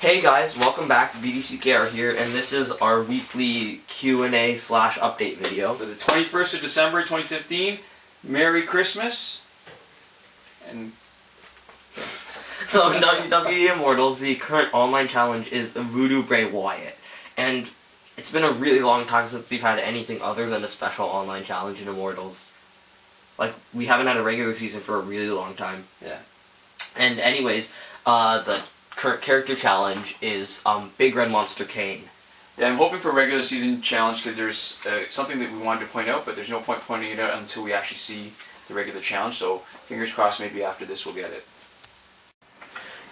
Hey guys, welcome back. BDCKR here, and this is our weekly Q&A / update video. For the 21st of December 2015, Merry Christmas. And So in WWE Immortals, the current online challenge is Voodoo Bray Wyatt. And it's been a really long time since we've had anything other than a special online challenge in Immortals. Like, we haven't had a regular season for a really long time. yeah. And anyways, the current character challenge is Big Red Monster Kane. Yeah, I'm hoping for a regular season challenge because there's something that we wanted to point out, but there's no point pointing it out until we actually see the regular challenge. So fingers crossed, maybe after this we'll get it.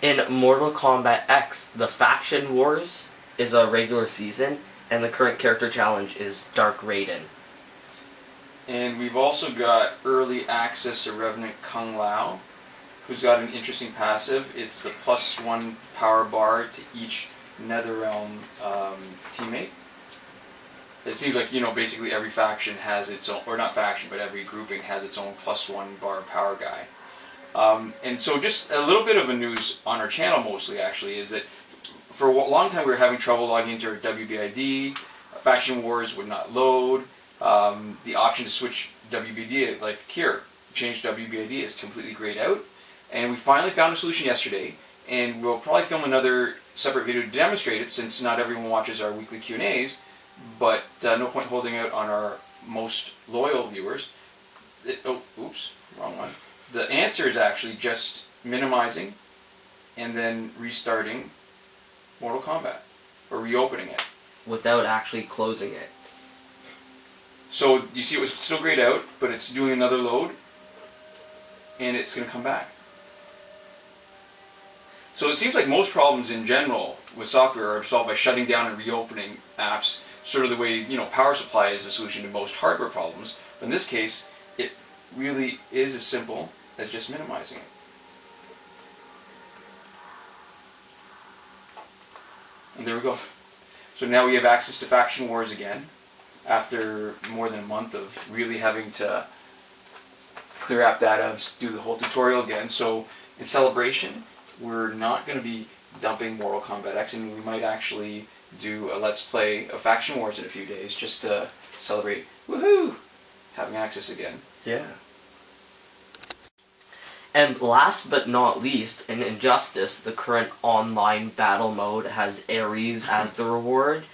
In Mortal Kombat X, the Faction Wars is a regular season, and the current character challenge is Dark Raiden. And we've also got early access to Revenant Kung Lao, who's got an interesting passive. It's the +1 power bar to each NetherRealm teammate. It seems like, basically every faction has its own, or not faction, but every grouping has its own +1 bar power guy. And so just a little bit of a news on our channel mostly actually is that for a long time we were having trouble logging into our WBID, Faction Wars would not load, the option to switch WBID, like here, change WBID is completely grayed out. And we finally found a solution yesterday, and we'll probably film another separate video to demonstrate it since not everyone watches our weekly Q&As, but no point holding out on our most loyal viewers. Oops, wrong one. The answer is actually just minimizing and then restarting Mortal Kombat, or reopening it. Without actually closing it. So you see it was still grayed out, but it's doing another load, and it's going to come back. So it seems like most problems in general with software are solved by shutting down and reopening apps, sort of the way, power supply is the solution to most hardware problems. But in this case, it really is as simple as just minimizing it. And there we go. So now we have access to Faction Wars again, after more than a month of really having to clear app data and do the whole tutorial again. So in celebration, we're not going to be dumping Mortal Kombat X, and we might actually do a Let's Play of Faction Wars in a few days just to celebrate, woohoo, having access again. Yeah. And last but not least, in Injustice, the current online battle mode has Ares as the reward,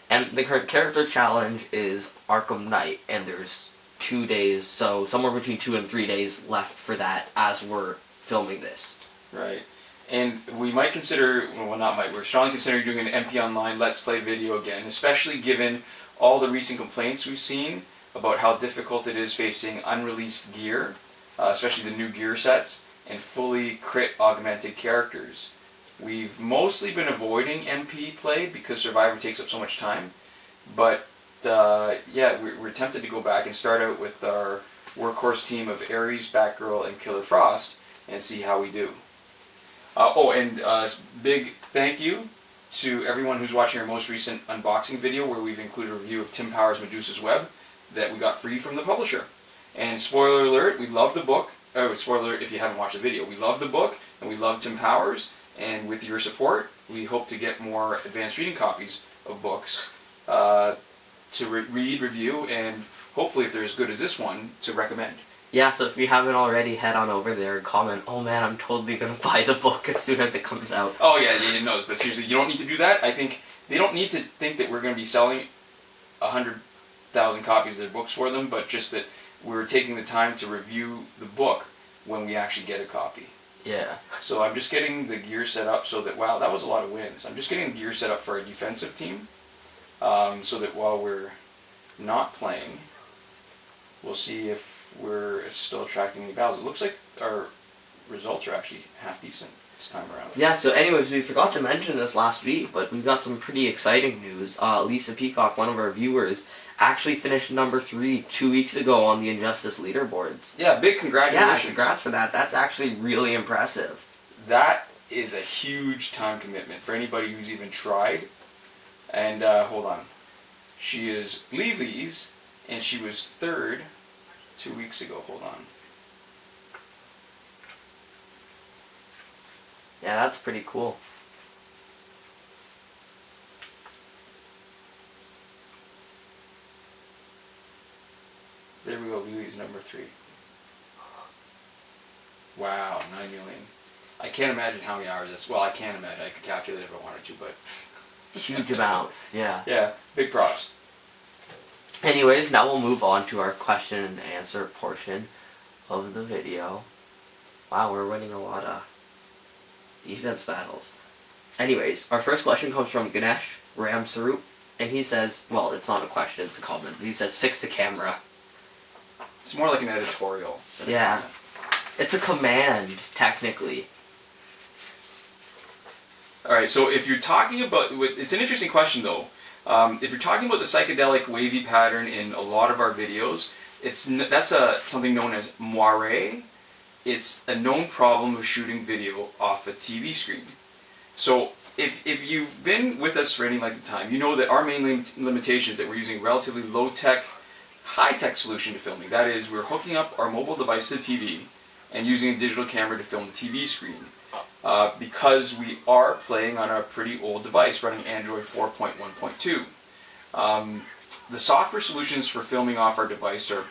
and the current character challenge is Arkham Knight, and there's 2 days, so somewhere between 2 and 3 days left for that as we're filming this. Right. And we might consider, we're strongly considering doing an MP Online Let's Play video again, especially given all the recent complaints we've seen about how difficult it is facing unreleased gear, especially the new gear sets, and fully crit augmented characters. We've mostly been avoiding MP play because Survivor takes up so much time, but we're tempted to go back and start out with our workhorse team of Ares, Batgirl, and Killer Frost and see how we do. Big thank you to everyone who's watching our most recent unboxing video where we've included a review of Tim Powers' Medusa's Web that we got free from the publisher. And spoiler alert, we love the book. Spoiler alert if you haven't watched the video. We love the book and we love Tim Powers, and with your support we hope to get more advanced reading copies of books to read, review, and hopefully if they're as good as this one, to recommend. Yeah, so if you haven't already, head on over there and comment, oh man, I'm totally going to buy the book as soon as it comes out. Oh yeah, no, but seriously, you don't need to do that. I think they don't need to think that we're going to be selling 100,000 copies of their books for them, but just that we're taking the time to review the book when we actually get a copy. Yeah. So I'm just getting the gear set up so that, wow, that was a lot of wins. I'm just getting the gear set up for our defensive team, so that while we're not playing, we'll see if we're still attracting any battles. It looks like our results are actually half decent this time around. Yeah, so anyways, we forgot to mention this last week, but we got some pretty exciting news. Lisa Peacock, one of our viewers, actually finished number 3 2 weeks ago on the Injustice leaderboards. Yeah, big congratulations. Yeah, congrats for that. That's actually really impressive. That is a huge time commitment for anybody who's even tried. And hold on. She is Lily's, and she was 3rd 2 weeks ago. Hold on. Yeah, that's pretty cool. number 3? Wow, 9 million. I can't imagine how many hours this. Well, I can imagine. I could calculate if I wanted to, but Huge amount, yeah. yeah, big props. Anyways, now we'll move on to our question and answer portion of the video. Wow, we're winning a lot of defense battles. Anyways, our first question comes from Ganesh Ramsaroop, and he says, well, it's not a question, it's a comment. He says, fix the camera. It's more like an editorial. Yeah. It's a command, technically. Alright, so if you're talking about, it's an interesting question though. If you're talking about the psychedelic wavy pattern in a lot of our videos, that's something known as moiré. It's a known problem of shooting video off a TV screen. So if you've been with us for any length of time, you know that our main limitation is that we're using relatively low-tech, high-tech solution to filming. That is, we're hooking up our mobile device to the TV and using a digital camera to film the TV screen. Because we are playing on a pretty old device running Android 4.1.2. The software solutions for filming off our device are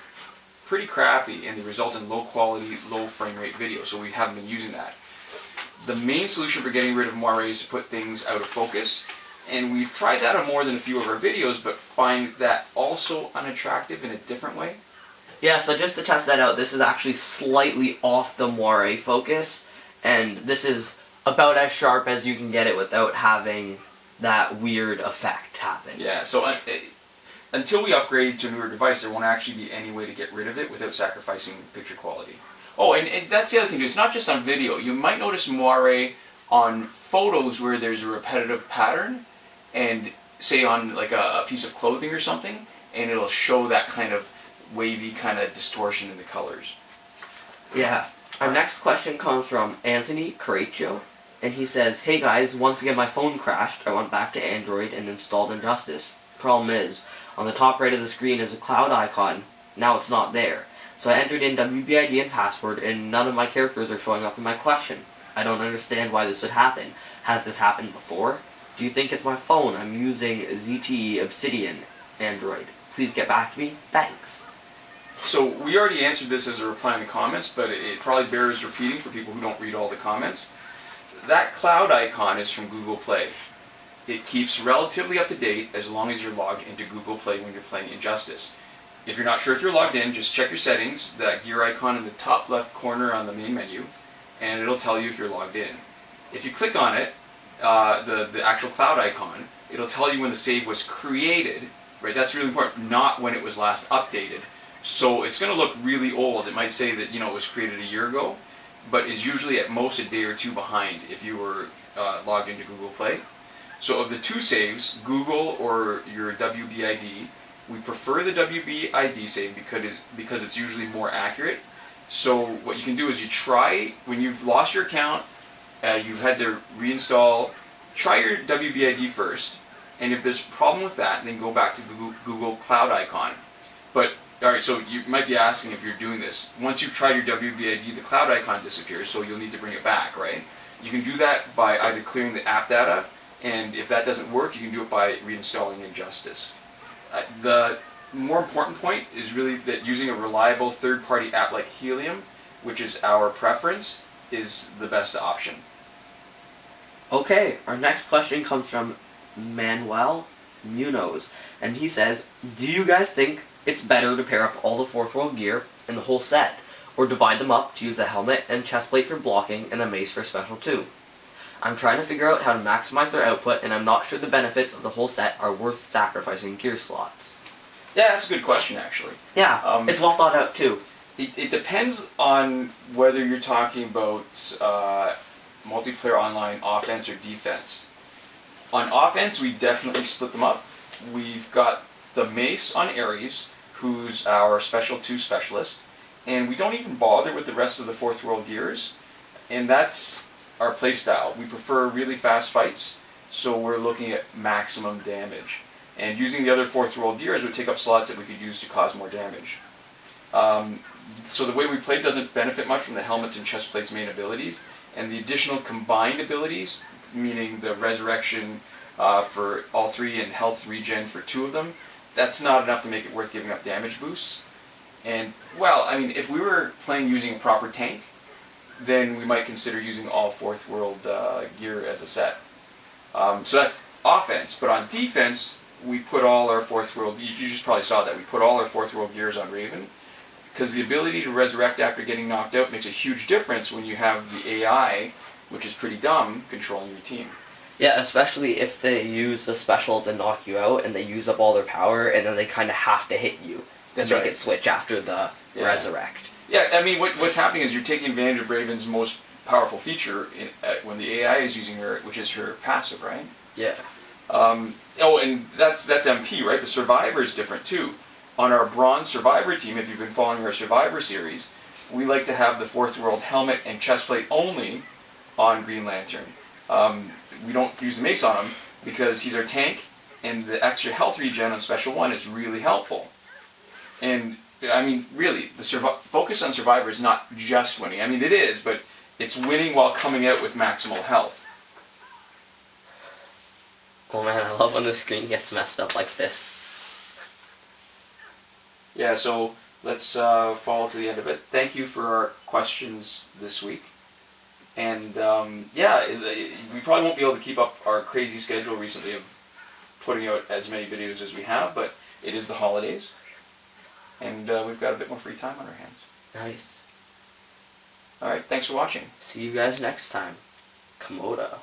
pretty crappy and they result in low quality, low frame rate video, so we haven't been using that. The main solution for getting rid of moiré is to put things out of focus, and we've tried that on more than a few of our videos, but find that also unattractive in a different way. Yeah, so just to test that out, this is actually slightly off the moiré focus, and this is about as sharp as you can get it without having that weird effect happen. Yeah, so until we upgrade to a newer device, there won't actually be any way to get rid of it without sacrificing picture quality. Oh, and that's the other thing, it's not just on video. You might notice moiré on photos where there's a repetitive pattern, and say on like a piece of clothing or something, and it'll show that kind of wavy kind of distortion in the colors. Yeah. Our next question comes from Anthony Carraccio, and he says, hey guys, once again my phone crashed. I went back to Android and installed Injustice. Problem is, on the top right of the screen is a cloud icon. Now it's not there. So I entered in WBID and password, and none of my characters are showing up in my collection. I don't understand why this would happen. Has this happened before? Do you think it's my phone? I'm using ZTE Obsidian Android. Please get back to me. Thanks. So we already answered this as a reply in the comments, but it probably bears repeating for people who don't read all the comments. That cloud icon is from Google Play. It keeps relatively up to date as long as you're logged into Google Play when you're playing Injustice. If you're not sure if you're logged in, just check your settings, that gear icon in the top left corner on the main menu, and it'll tell you if you're logged in. If you click on it, the actual cloud icon, it'll tell you when the save was created, right? That's really important, not when it was last updated. So it's going to look really old. It might say that, you know, it was created a year ago, but is usually at most a day or two behind if you were logged into Google Play. So of the two saves, Google or your WBID, we prefer the WBID save because it's usually more accurate. So what you can do is you try, when you've lost your account, you've had to reinstall, try your WBID first, and if there's a problem with that, then go back to Google Cloud icon. But, alright, so you might be asking if you're doing this. Once you've tried your WBID, the cloud icon disappears, so you'll need to bring it back, right? You can do that by either clearing the app data, and if that doesn't work, you can do it by reinstalling Injustice. The more important point is really that using a reliable third-party app like Helium, which is our preference, is the best option. Okay, our next question comes from Manuel Munoz, and he says, do you guys think it's better to pair up all the fourth world gear in the whole set, or divide them up to use a helmet and chest plate for blocking and a mace for special 2? I'm trying to figure out how to maximize their output, and I'm not sure the benefits of the whole set are worth sacrificing gear slots. Yeah, that's a good question, actually. Yeah, it's well thought out too. It depends on whether you're talking about multiplayer online offense or defense. On offense, we definitely split them up. We've got the mace on Ares, who's our special 2 specialist, and we don't even bother with the rest of the fourth world gears, and that's our playstyle. We prefer really fast fights, so we're looking at maximum damage. And using the other fourth world gears would take up slots that we could use to cause more damage. So the way we play doesn't benefit much from the helmets and chest plates main abilities, and the additional combined abilities, meaning the resurrection for all 3 and health regen for 2 of them, that's not enough to make it worth giving up damage boosts. And, well, I mean, if we were playing using a proper tank, then we might consider using all Fourth World gear as a set. So that's offense. But on defense, we put all our Fourth World... You just probably saw that. We put all our Fourth World gears on Raven. Because the ability to resurrect after getting knocked out makes a huge difference when you have the AI, which is pretty dumb, controlling your team. Yeah, especially if they use a special to knock you out and they use up all their power and then they kind of have to hit you to make it switch after the resurrect. Yeah, I mean, what's happening is you're taking advantage of Raven's most powerful feature when the AI is using her, which is her passive, right? Yeah. And that's MP, right? The Survivor is different too. On our Bronze Survivor team, if you've been following our Survivor series, we like to have the Fourth World helmet and chestplate only on Green Lantern. We don't use the mace on him because he's our tank, and the extra health regen on Special 1 is really helpful. And, I mean, really, the focus on Survivor is not just winning. I mean, it is, but it's winning while coming out with maximal health. Oh man, I love when the screen gets messed up like this. Yeah, so let's follow to the end of it. Thank you for our questions this week. And we probably won't be able to keep up our crazy schedule recently of putting out as many videos as we have, but it is the holidays. And we've got a bit more free time on our hands. Nice. Alright, thanks for watching. See you guys next time. Komodo.